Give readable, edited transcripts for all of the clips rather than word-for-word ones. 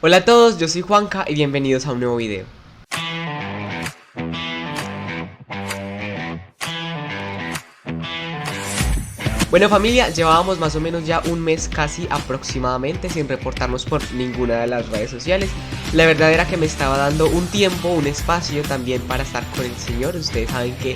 Hola a todos, yo soy Juanca y bienvenidos a un nuevo video. Bueno familia, llevábamos más o menos ya un mes casi aproximadamente sin reportarnos por ninguna de las redes sociales. La verdad era que me estaba dando un tiempo, un espacio también para estar con el Señor. Ustedes saben que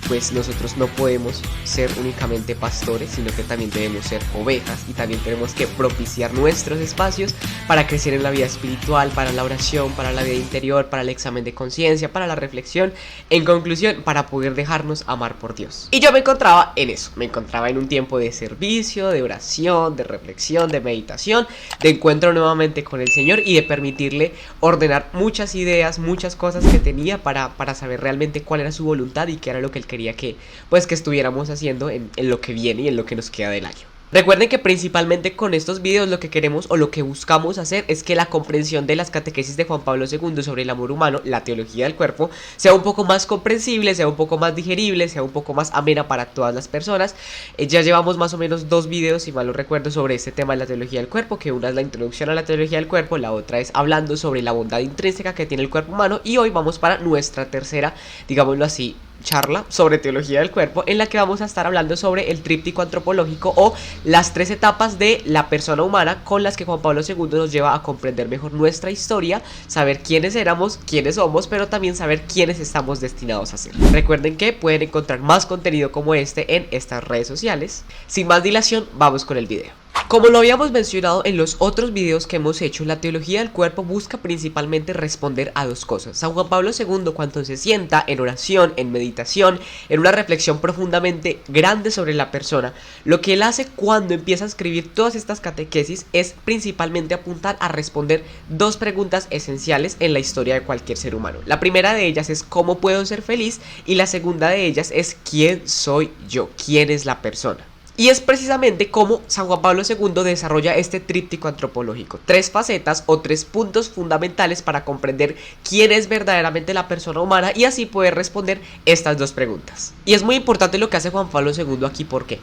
pues nosotros no podemos ser únicamente pastores, sino que también debemos ser ovejas y también tenemos que propiciar nuestros espacios para crecer en la vida espiritual, para la oración, para la vida interior, para el examen de conciencia, para la reflexión, en conclusión, para poder dejarnos amar por Dios. Y yo me encontraba en eso, me encontraba en un tiempo de servicio, de oración, de reflexión, de meditación, de encuentro nuevamente con el Señor y de permitirle ordenar muchas ideas, muchas cosas que tenía para saber realmente cuál era su voluntad y qué era lo que Él quería que estuviéramos haciendo en lo que viene y en lo que nos queda del año. Recuerden que principalmente con estos videos lo que queremos o lo que buscamos hacer es que la comprensión de las catequesis de Juan Pablo II sobre el amor humano, la teología del cuerpo, sea un poco más comprensible, sea un poco más digerible, sea un poco más amena para todas las personas. Ya llevamos más o menos 2 videos, si mal no recuerdo, sobre este tema de la teología del cuerpo, que una es la introducción a la teología del cuerpo, la otra es hablando sobre la bondad intrínseca que tiene el cuerpo humano, y hoy vamos para nuestra tercera, digámoslo así, charla sobre teología del cuerpo, en la que vamos a estar hablando sobre el tríptico antropológico o las 3 etapas de la persona humana con las que Juan Pablo II nos lleva a comprender mejor nuestra historia, saber quiénes éramos, quiénes somos, pero también saber quiénes estamos destinados a ser. Recuerden que pueden encontrar más contenido como este en estas redes sociales. Sin más dilación, vamos con el video. Como lo habíamos mencionado en los otros videos que hemos hecho, la teología del cuerpo busca principalmente responder a 2 cosas. San Juan Pablo II, cuando se sienta en oración, en meditación, en una reflexión profundamente grande sobre la persona, lo que él hace cuando empieza a escribir todas estas catequesis es principalmente apuntar a responder 2 preguntas esenciales en la historia de cualquier ser humano. La primera de ellas es ¿cómo puedo ser feliz? Y la segunda de ellas es ¿quién soy yo? ¿Quién es la persona? Y es precisamente como San Juan Pablo II desarrolla este tríptico antropológico. 3 facetas o 3 puntos fundamentales para comprender quién es verdaderamente la persona humana y así poder responder estas 2 preguntas. Y es muy importante lo que hace Juan Pablo II aquí, ¿por qué?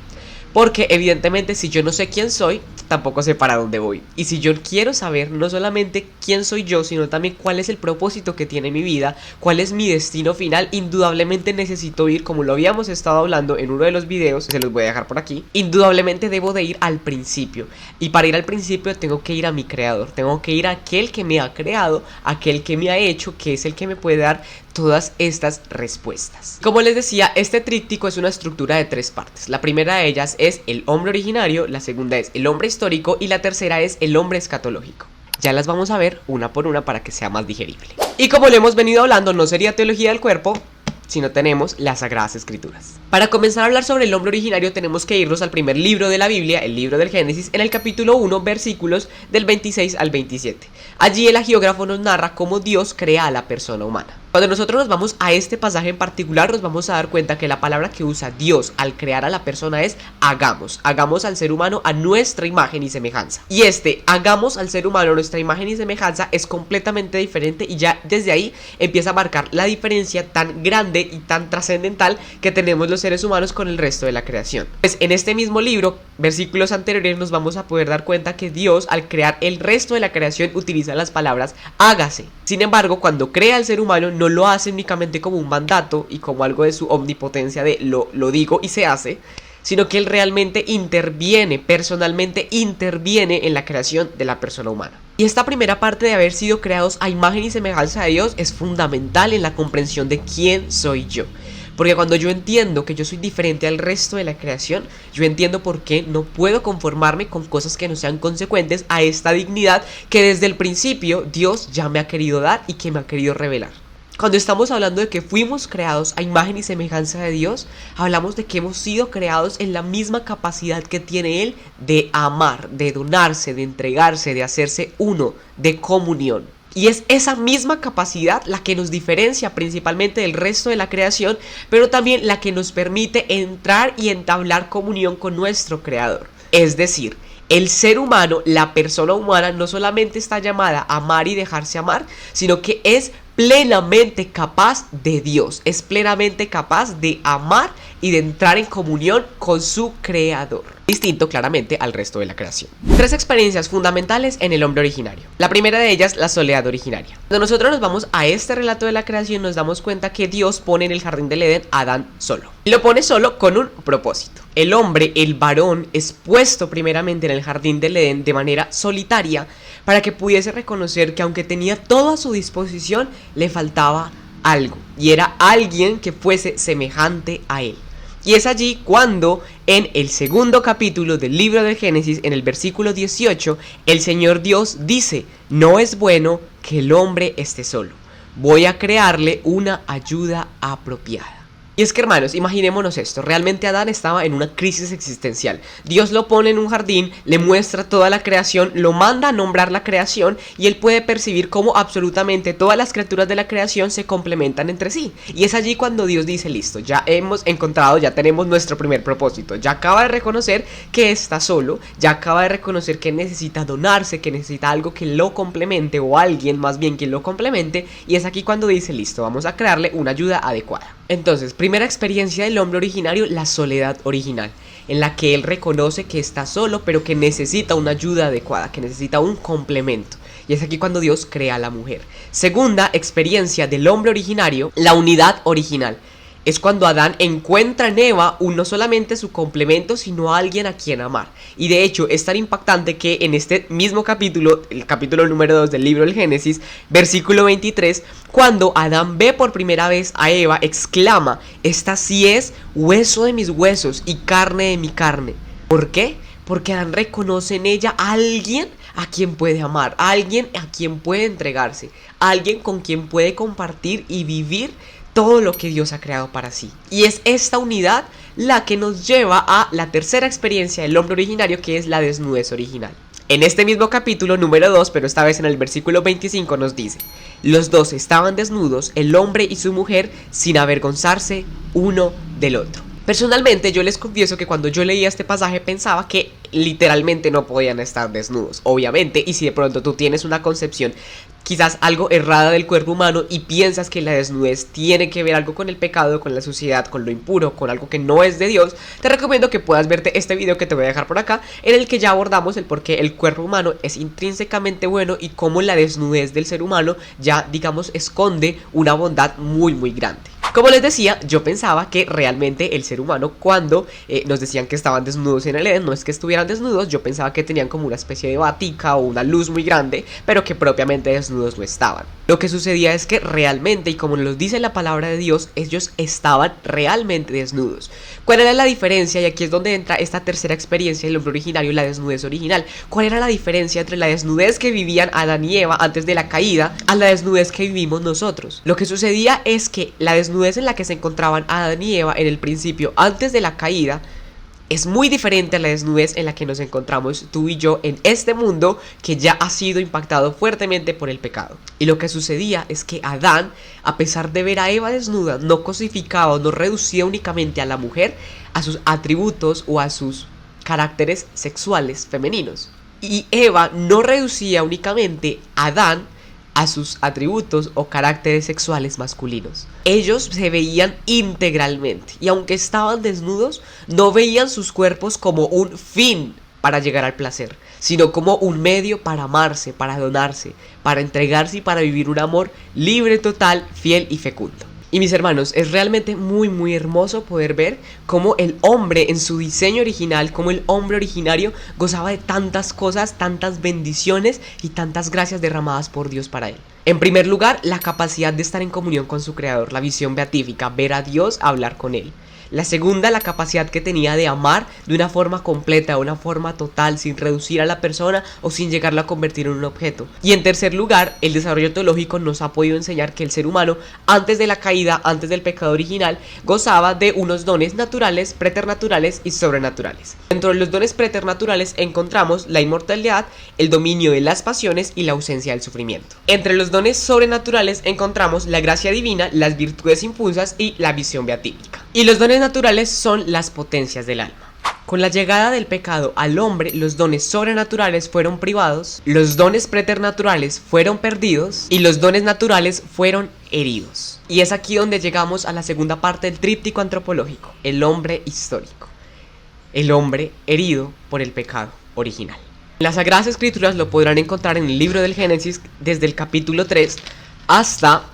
Porque evidentemente si yo no sé quién soy, tampoco sé para dónde voy. Y si yo quiero saber no solamente quién soy yo, sino también cuál es el propósito que tiene mi vida, cuál es mi destino final, indudablemente necesito ir, como lo habíamos estado hablando en uno de los videos, se los voy a dejar por aquí, indudablemente debo de ir al principio. Y para ir al principio tengo que ir a mi creador, tengo que ir a aquel que me ha creado, aquel que me ha hecho, que es el que me puede dar todas estas respuestas. Como les decía, este tríptico es una estructura de 3 partes. La primera de ellas es el hombre originario, la segunda es el hombre histórico y la tercera es el hombre escatológico. Ya las vamos a ver una por una para que sea más digerible. Y como lo hemos venido hablando, no sería teología del cuerpo si no tenemos las Sagradas Escrituras. Para comenzar a hablar sobre el hombre originario tenemos que irnos al primer libro de la Biblia, el libro del Génesis, en el capítulo 1, versículos del 26 al 27. Allí el hagiógrafo nos narra cómo Dios crea a la persona humana. Cuando nosotros nos vamos a este pasaje en particular, nos vamos a dar cuenta que la palabra que usa Dios al crear a la persona es hagamos. Hagamos al ser humano a nuestra imagen y semejanza. Y hagamos al ser humano a nuestra imagen y semejanza es completamente diferente y ya desde ahí empieza a marcar la diferencia tan grande y tan trascendental que tenemos los seres humanos con el resto de la creación. Pues en este mismo libro, versículos anteriores, nos vamos a poder dar cuenta que Dios al crear el resto de la creación utiliza las palabras hágase. Sin embargo, cuando crea al ser humano no lo hace únicamente como un mandato y como algo de su omnipotencia de lo digo y se hace, sino que él realmente interviene, personalmente interviene en la creación de la persona humana. Y esta primera parte de haber sido creados a imagen y semejanza de Dios es fundamental en la comprensión de quién soy yo. Porque cuando yo entiendo que yo soy diferente al resto de la creación, yo entiendo por qué no puedo conformarme con cosas que no sean consecuentes a esta dignidad que desde el principio Dios ya me ha querido dar y que me ha querido revelar. Cuando estamos hablando de que fuimos creados a imagen y semejanza de Dios, hablamos de que hemos sido creados en la misma capacidad que tiene Él de amar, de donarse, de entregarse, de hacerse uno, de comunión. Y es esa misma capacidad la que nos diferencia principalmente del resto de la creación, pero también la que nos permite entrar y entablar comunión con nuestro Creador. Es decir, el ser humano, la persona humana, no solamente está llamada a amar y dejarse amar, sino que es plenamente capaz de Dios, es plenamente capaz de amar y de entrar en comunión con su creador, distinto claramente al resto de la creación. 3 experiencias fundamentales en el hombre originario. La primera de ellas, la soledad originaria. Cuando nosotros nos vamos a este relato de la creación, nos damos cuenta que Dios pone en el jardín del Edén a Adán solo. Y lo pone solo con un propósito. El hombre, el varón, es puesto primeramente en el jardín del Edén de manera solitaria para que pudiese reconocer que aunque tenía todo a su disposición, le faltaba algo. Y era alguien que fuese semejante a él. Y es allí cuando en el segundo capítulo del libro del Génesis, en el versículo 18, el Señor Dios dice: no es bueno que el hombre esté solo, voy a crearle una ayuda apropiada. Y es que, hermanos, imaginémonos esto, realmente Adán estaba en una crisis existencial. Dios lo pone en un jardín, le muestra toda la creación, lo manda a nombrar la creación y él puede percibir cómo absolutamente todas las criaturas de la creación se complementan entre sí. Y es allí cuando Dios dice: listo, ya hemos encontrado, ya tenemos nuestro primer propósito. Ya acaba de reconocer que está solo, ya acaba de reconocer que necesita donarse, que necesita algo que lo complemente, o alguien más bien que lo complemente. Y es aquí cuando dice: listo, vamos a crearle una ayuda adecuada. Entonces, primera experiencia del hombre originario, la soledad original, en la que él reconoce que está solo, pero que necesita una ayuda adecuada, que necesita un complemento. Y es aquí cuando Dios crea a la mujer. Segunda experiencia del hombre originario, la unidad original. Es cuando Adán encuentra en Eva no solamente su complemento, sino a alguien a quien amar. Y de hecho es tan impactante que en este mismo capítulo, el capítulo número 2 del libro del Génesis, versículo 23, cuando Adán ve por primera vez a Eva, exclama: esta sí es hueso de mis huesos y carne de mi carne. ¿Por qué? Porque Adán reconoce en ella a alguien a quien puede amar, a alguien a quien puede entregarse, a alguien con quien puede compartir y vivir todo lo que Dios ha creado para sí. Y es esta unidad la que nos lleva a la tercera experiencia del hombre originario, que es la desnudez original. En este mismo capítulo número 2, pero esta vez en el versículo 25, nos dice: los dos estaban desnudos, el hombre y su mujer, sin avergonzarse uno del otro. Personalmente yo les confieso que cuando yo leía este pasaje pensaba que literalmente no podían estar desnudos, obviamente, y si de pronto tú tienes una concepción quizás algo errada del cuerpo humano y piensas que la desnudez tiene que ver algo con el pecado, con la suciedad, con lo impuro, con algo que no es de Dios, te recomiendo que puedas verte este video que te voy a dejar por acá, en el que ya abordamos el por qué el cuerpo humano es intrínsecamente bueno y cómo la desnudez del ser humano ya, digamos, esconde una bondad muy muy grande. Como les decía, yo pensaba que realmente el ser humano, cuando nos decían que estaban desnudos en el Edén, no es que estuvieran desnudos, yo pensaba que tenían como una especie de batica o una luz muy grande, pero que propiamente desnudos no estaban. Lo que sucedía es que realmente, y como nos dice la palabra de Dios, ellos estaban realmente desnudos. ¿Cuál era la diferencia? Y aquí es donde entra esta tercera experiencia del hombre originario, la desnudez original. ¿Cuál era la diferencia entre la desnudez que vivían Adán y Eva antes de la caída a la desnudez que vivimos nosotros? Lo que sucedía es que la desnudez en la que se encontraban Adán y Eva en el principio, antes de la caída, es muy diferente a la desnudez en la que nos encontramos tú y yo en este mundo que ya ha sido impactado fuertemente por el pecado. Y lo que sucedía es que Adán, a pesar de ver a Eva desnuda, no cosificaba o no reducía únicamente a la mujer a sus atributos o a sus caracteres sexuales femeninos. Y Eva no reducía únicamente a Adán a sus atributos o caracteres sexuales masculinos. Ellos se veían integralmente y aunque estaban desnudos, no veían sus cuerpos como un fin para llegar al placer, sino como un medio para amarse, para donarse, para entregarse y para vivir un amor libre, total, fiel y fecundo. Y mis hermanos, es realmente muy muy hermoso poder ver cómo el hombre en su diseño original, cómo el hombre originario gozaba de tantas cosas, tantas bendiciones y tantas gracias derramadas por Dios para él. En primer lugar, la capacidad de estar en comunión con su creador, la visión beatífica, ver a Dios, hablar con él. La segunda, la capacidad que tenía de amar de una forma completa, de una forma total, sin reducir a la persona o sin llegarla a convertir en un objeto. Y en tercer lugar, el desarrollo teológico nos ha podido enseñar que el ser humano, antes de la caída, antes del pecado original, gozaba de unos dones naturales, preternaturales y sobrenaturales. Dentro de los dones preternaturales encontramos la inmortalidad, el dominio de las pasiones y la ausencia del sufrimiento. Entre los dones sobrenaturales encontramos la gracia divina, las virtudes impulsas y la visión beatífica. Y los dones naturales son las potencias del alma. Con la llegada del pecado al hombre, los dones sobrenaturales fueron privados, los dones preternaturales fueron perdidos y los dones naturales fueron heridos. Y es aquí donde llegamos a la segunda parte del tríptico antropológico, el hombre histórico. El hombre herido por el pecado original. En las Sagradas Escrituras lo podrán encontrar en el libro del Génesis desde el capítulo 3 hasta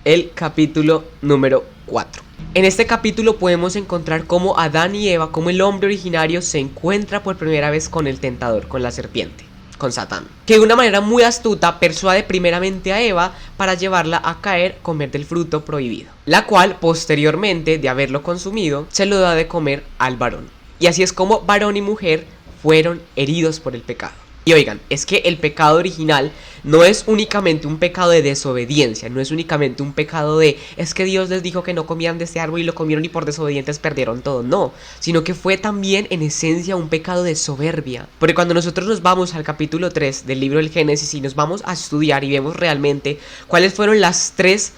el capítulo número 4. En este capítulo podemos encontrar cómo Adán y Eva, como el hombre originario, se encuentra por primera vez con el tentador, con la serpiente, con Satán, que de una manera muy astuta persuade primeramente a Eva para llevarla a comer del fruto prohibido, la cual posteriormente de haberlo consumido se lo da de comer al varón. Y así es como varón y mujer fueron heridos por el pecado. Y oigan, es que el pecado original no es únicamente un pecado de desobediencia, no es únicamente un pecado de es que Dios les dijo que no comieran de este árbol y lo comieron y por desobedientes perdieron todo, no, sino que fue también en esencia un pecado de soberbia. Porque cuando nosotros nos vamos al capítulo 3 del libro del Génesis y nos vamos a estudiar y vemos realmente cuáles fueron los tres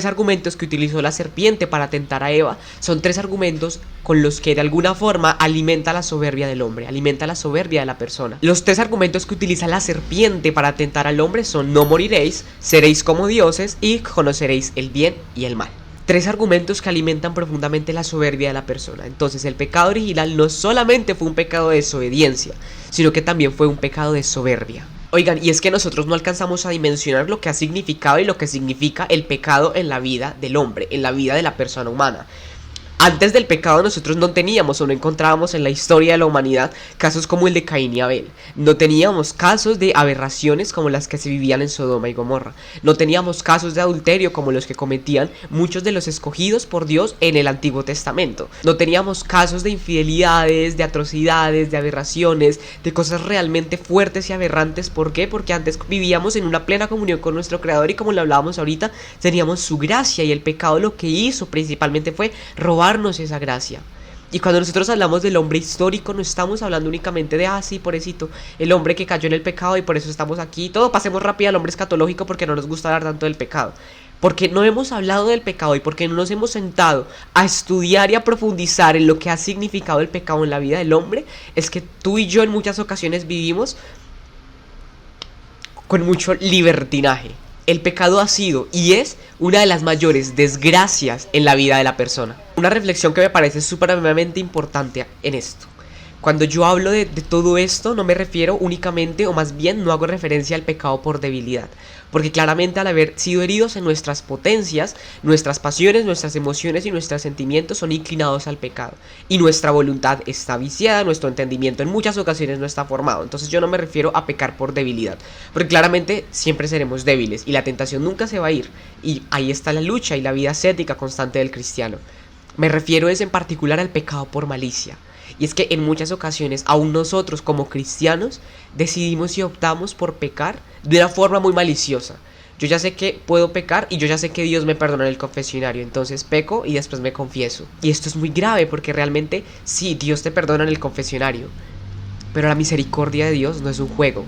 argumentos que utilizó la serpiente para tentar a Eva, son tres argumentos con los que de alguna forma alimenta la soberbia del hombre, alimenta la soberbia de la persona. Los tres argumentos que utiliza la serpiente para tentar al hombre son: no moriréis, seréis como dioses y conoceréis el bien y el mal. Tres argumentos que alimentan profundamente la soberbia de la persona. Entonces el pecado original no solamente fue un pecado de desobediencia, sino que también fue un pecado de soberbia. Oigan, y es que nosotros no alcanzamos a dimensionar lo que ha significado y lo que significa el pecado en la vida del hombre, en la vida de la persona humana. Antes del pecado nosotros no teníamos o no encontrábamos en la historia de la humanidad casos como el de Caín y Abel. No teníamos casos de aberraciones como las que se vivían en Sodoma y Gomorra. No teníamos casos de adulterio como los que cometían muchos de los escogidos por Dios en el Antiguo Testamento. No teníamos casos de infidelidades, de atrocidades, de aberraciones, de cosas realmente fuertes y aberrantes. ¿Por qué? Porque antes vivíamos en una plena comunión con nuestro Creador y, como lo hablábamos ahorita, teníamos su gracia, y el pecado lo que hizo principalmente fue robarnos esa gracia. Y cuando nosotros hablamos del hombre histórico, no estamos hablando únicamente de sí, pobrecito, el hombre que cayó en el pecado y por eso estamos aquí. Todo pasemos rápido al hombre escatológico porque no nos gusta hablar tanto del pecado. Porque no hemos hablado del pecado y porque no nos hemos sentado a estudiar y a profundizar en lo que ha significado el pecado en la vida del hombre, es que tú y yo en muchas ocasiones vivimos con mucho libertinaje. El pecado ha sido y es una de las mayores desgracias en la vida de la persona. Una reflexión que me parece supremamente importante en esto. Cuando yo hablo de todo esto, no me refiero únicamente, o más bien no hago referencia al pecado por debilidad. Porque claramente al haber sido heridos en nuestras potencias, nuestras pasiones, nuestras emociones y nuestros sentimientos son inclinados al pecado. Y nuestra voluntad está viciada, nuestro entendimiento en muchas ocasiones no está formado. Entonces yo no me refiero a pecar por debilidad. Porque claramente siempre seremos débiles y la tentación nunca se va a ir. Y ahí está la lucha y la vida ascética constante del cristiano. Me refiero en particular al pecado por malicia. Y es que en muchas ocasiones, aún nosotros como cristianos, decidimos y optamos por pecar de una forma muy maliciosa. Yo ya sé que puedo pecar y yo ya sé que Dios me perdona en el confesionario, entonces peco y después me confieso. Y esto es muy grave porque realmente sí, Dios te perdona en el confesionario, pero la misericordia de Dios no es un juego.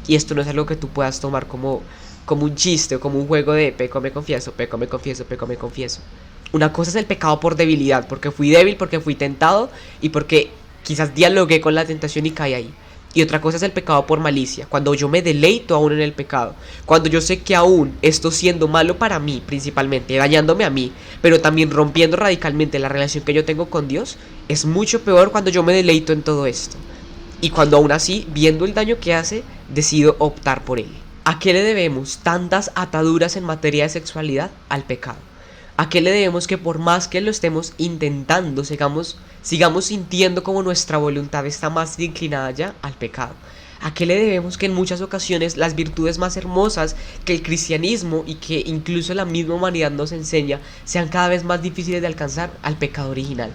Y esto no es algo que tú puedas tomar como un chiste o como un juego de peco, me confieso, peco, me confieso, peco, me confieso. Una cosa es el pecado por debilidad, porque fui débil, porque fui tentado y porque quizás dialogué con la tentación y caí ahí. Y otra cosa es el pecado por malicia, cuando yo me deleito aún en el pecado, cuando yo sé que aún esto siendo malo para mí, principalmente dañándome a mí, pero también rompiendo radicalmente la relación que yo tengo con Dios, es mucho peor cuando yo me deleito en todo esto. Y cuando aún así, viendo el daño que hace, decido optar por él. ¿A qué le debemos tantas ataduras en materia de sexualidad? Al pecado. ¿A qué le debemos que por más que lo estemos intentando, sigamos sintiendo como nuestra voluntad está más inclinada ya al pecado? ¿A qué le debemos que en muchas ocasiones las virtudes más hermosas que el cristianismo y que incluso la misma humanidad nos enseña sean cada vez más difíciles de alcanzar? Al pecado original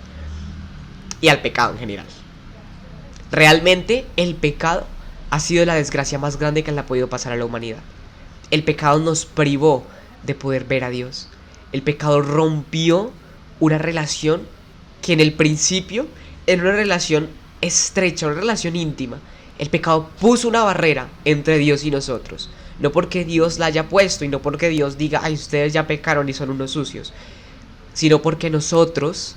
y al pecado en general. Realmente el pecado ha sido la desgracia más grande que le ha podido pasar a la humanidad. El pecado nos privó de poder ver a Dios. El pecado rompió una relación que en el principio era una relación estrecha, una relación íntima. El pecado puso una barrera entre Dios y nosotros. No porque Dios la haya puesto y no porque Dios diga, ay, ustedes ya pecaron y son unos sucios, sino porque nosotros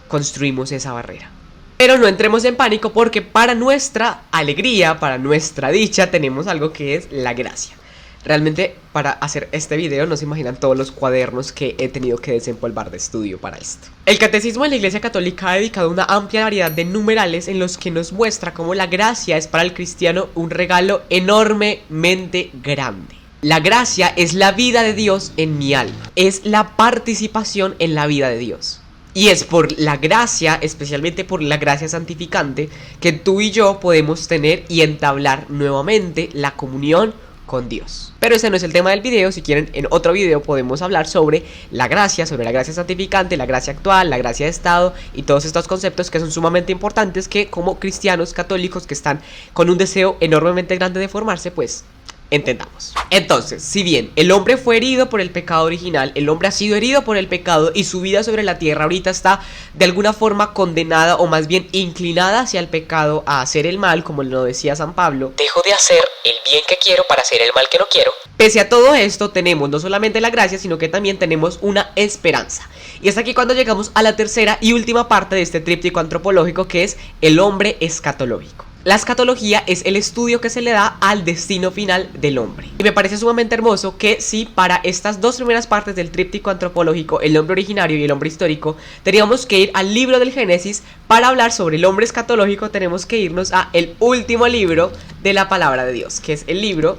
construimos esa barrera. Pero no entremos en pánico porque para nuestra alegría, para nuestra dicha, tenemos algo que es la gracia. Realmente para hacer este video no se imaginan todos los cuadernos que he tenido que desempolvar de estudio para esto. El Catecismo de la Iglesia Católica ha dedicado una amplia variedad de numerales en los que nos muestra cómo la gracia es para el cristiano un regalo enormemente grande. La gracia es la vida de Dios en mi alma, es la participación en la vida de Dios. Y es por la gracia, especialmente por la gracia santificante, que tú y yo podemos tener y entablar nuevamente la comunión con Dios. Pero ese no es el tema del video. Si quieren, en otro video podemos hablar sobre la gracia santificante, la gracia actual, la gracia de estado y todos estos conceptos que son sumamente importantes, que como cristianos católicos que están con un deseo enormemente grande de formarse, pues entendamos. Entonces, si bien el hombre fue herido por el pecado original, el hombre ha sido herido por el pecado y su vida sobre la tierra ahorita está de alguna forma condenada, o más bien inclinada hacia el pecado, a hacer el mal, como lo decía San Pablo: dejo de hacer el bien que quiero para hacer el mal que no quiero. Pese a todo esto, tenemos no solamente la gracia, sino que también tenemos una esperanza. Y es aquí cuando llegamos a la tercera y última parte de este tríptico antropológico, que es el hombre escatológico. La escatología es el estudio que se le da al destino final del hombre. Y me parece sumamente hermoso que si para estas dos primeras partes del tríptico antropológico, el hombre originario y el hombre histórico, teníamos que ir al libro del Génesis, para hablar sobre el hombre escatológico tenemos que irnos a el último libro de la palabra de Dios, que es el libro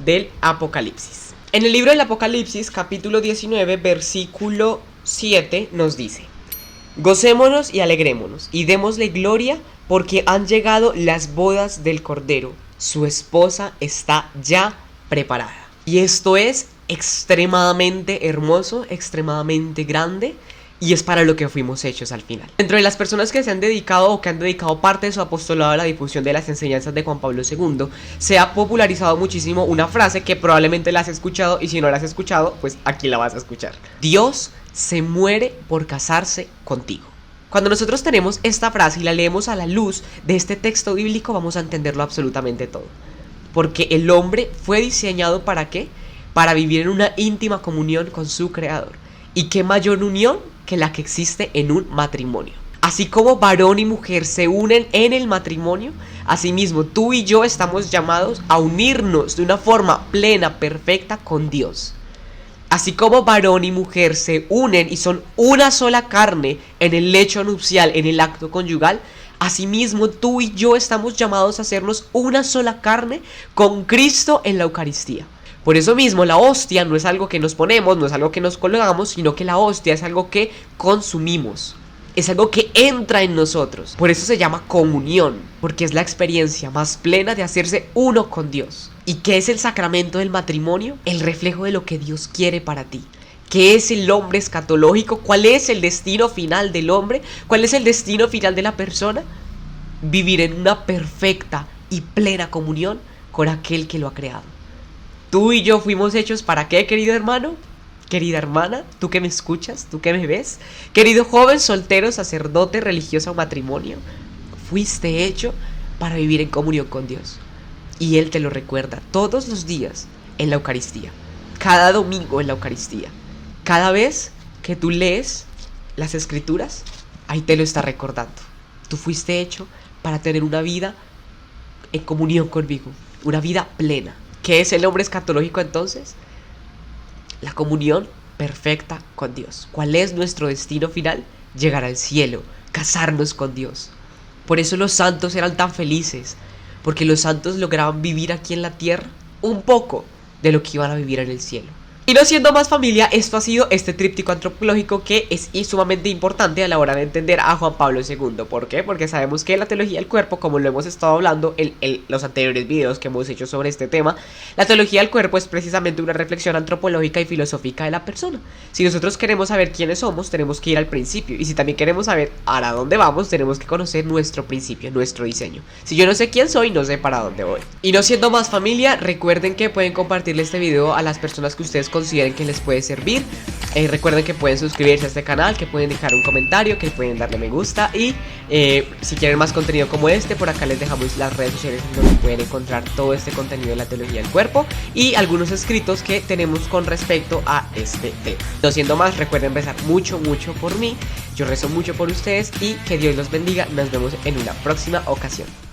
del Apocalipsis. En el libro del Apocalipsis, capítulo 19, versículo 7, nos dice: gocémonos y alegrémonos y démosle gloria, porque han llegado las bodas del Cordero, su esposa está ya preparada. Y esto es extremadamente hermoso, extremadamente grande, y es para lo que fuimos hechos al final. Dentro de las personas que se han dedicado o que han dedicado parte de su apostolado a la difusión de las enseñanzas de Juan Pablo II, se ha popularizado muchísimo una frase que probablemente la has escuchado, y si no la has escuchado, pues aquí la vas a escuchar: Dios se muere por casarse contigo. Cuando nosotros tenemos esta frase y la leemos a la luz de este texto bíblico, vamos a entenderlo absolutamente todo. Porque el hombre fue diseñado ¿para qué? Para vivir en una íntima comunión con su Creador. ¿Y qué mayor unión que la que existe en un matrimonio? Así como varón y mujer se unen en el matrimonio, asimismo tú y yo estamos llamados a unirnos de una forma plena, perfecta con Dios. Así como varón y mujer se unen y son una sola carne en el lecho nupcial, en el acto conyugal, asimismo tú y yo estamos llamados a hacernos una sola carne con Cristo en la Eucaristía. Por eso mismo la hostia no es algo que nos ponemos, no es algo que nos colgamos, sino que la hostia es algo que consumimos. Es algo que entra en nosotros. Por eso se llama comunión, porque es la experiencia más plena de hacerse uno con Dios. ¿Y qué es el sacramento del matrimonio? El reflejo de lo que Dios quiere para ti. ¿Qué es el hombre escatológico? ¿Cuál es el destino final del hombre? ¿Cuál es el destino final de la persona? Vivir en una perfecta y plena comunión con aquel que lo ha creado. Tú y yo fuimos hechos ¿para qué, querido hermano? Querida hermana, tú que me escuchas, tú que me ves, querido joven, soltero, sacerdote, religioso o matrimonio, fuiste hecho para vivir en comunión con Dios. Y Él te lo recuerda todos los días en la Eucaristía, cada domingo en la Eucaristía. Cada vez que tú lees las Escrituras, ahí te lo está recordando. Tú fuiste hecho para tener una vida en comunión conmigo, una vida plena. ¿Qué es el hombre escatológico entonces? La comunión perfecta con Dios. ¿Cuál es nuestro destino final? Llegar al cielo, casarnos con Dios. Por eso los santos eran tan felices, porque los santos lograban vivir aquí en la tierra un poco de lo que iban a vivir en el cielo. Y no siendo más familia, esto ha sido este tríptico antropológico que es sumamente importante a la hora de entender a Juan Pablo II. ¿Por qué? Porque sabemos que la teología del cuerpo, como lo hemos estado hablando en los anteriores videos que hemos hecho sobre este tema, la teología del cuerpo es precisamente una reflexión antropológica y filosófica de la persona. Si nosotros queremos saber quiénes somos, tenemos que ir al principio. Y si también queremos saber para dónde vamos, tenemos que conocer nuestro principio, nuestro diseño. Si yo no sé quién soy, no sé para dónde voy. Y no siendo más familia, recuerden que pueden compartirle este video a las personas que ustedes consideran consideren que les puede servir. Recuerden que pueden suscribirse a este canal, que pueden dejar un comentario, que pueden darle me gusta. Y si quieren más contenido como este, por acá les dejamos las redes sociales en donde pueden encontrar todo este contenido de la teología del cuerpo y algunos escritos que tenemos con respecto a este tema. No siendo más, recuerden rezar mucho por mí. Yo rezo mucho por ustedes y que Dios los bendiga. Nos vemos en una próxima ocasión.